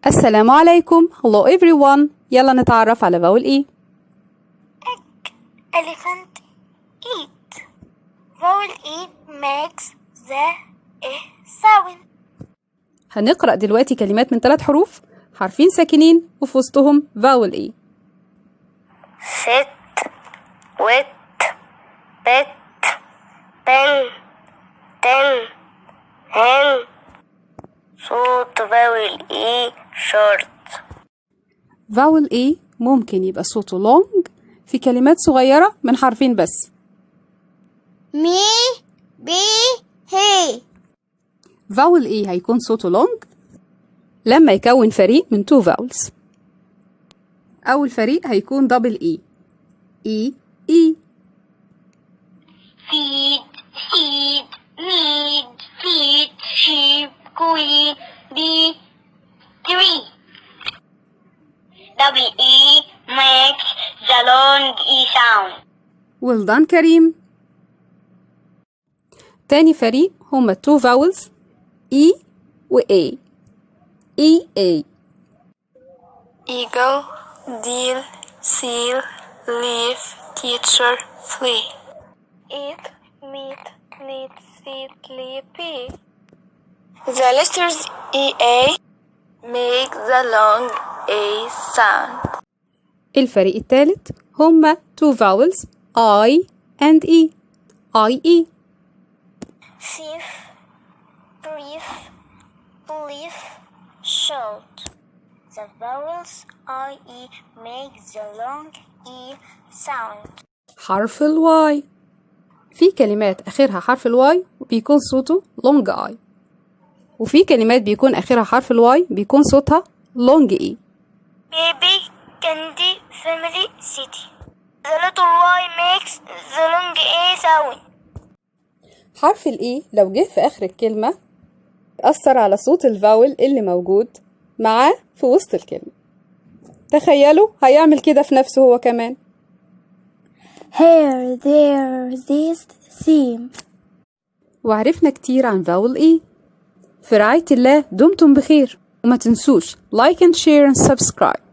السلام عليكم. Hello everyone. يلا نتعرف على vowel E. Egg. Elephant. Eat. Vowel E makes the sound. هنقرأ دلوقتي كلمات من 3 حروف، حرفين ساكنين وفي وسطهم vowel E. Sit. Wit. Bit. Pen. Tin. Hen. صوت vowel E short. vowel E ممكن يبقى صوته long في كلمات صغيرة من حرفين بس. Me. Be. He. vowel E هيكون صوته long لما يكون فريق من 2 vowels. أول فريق هيكون double E. E. E. Feed. Feed. Need. Feed. Sheep. Queen. Bee. Tree. Double E makes the long E sound. Well done كريم. تاني فريق هما 2 vowels E و A. E A. Eagle, deal, seal, leaf, teacher, flea. Eat, meat, need, seed, leaf, pea. The letters EA make the long A sound. الفريق الثالث هما 2 vowels I and E. I E. Thief, brief, leaf, short. The vowels IE make the long E sound. حرف ال Y. في كلمات آخرها حرف ال Y بيكون صوته long I. وفي كلمات بيكون آخرها حرف ال Y بيكون صوتها long E. Baby, candy, family, city. The little Y makes the long A sound. حرف ال E لو جه في آخر الكلمة أثر على صوت الفاول اللي موجود معاه في وسط الكلمة. تخيلوا هيعمل كده في نفسه هو كمان. Here, there, this, theme. وعرفنا كتير عن vowel E. في رعاية الله دمتم بخير وما تنسوش like and share and subscribe.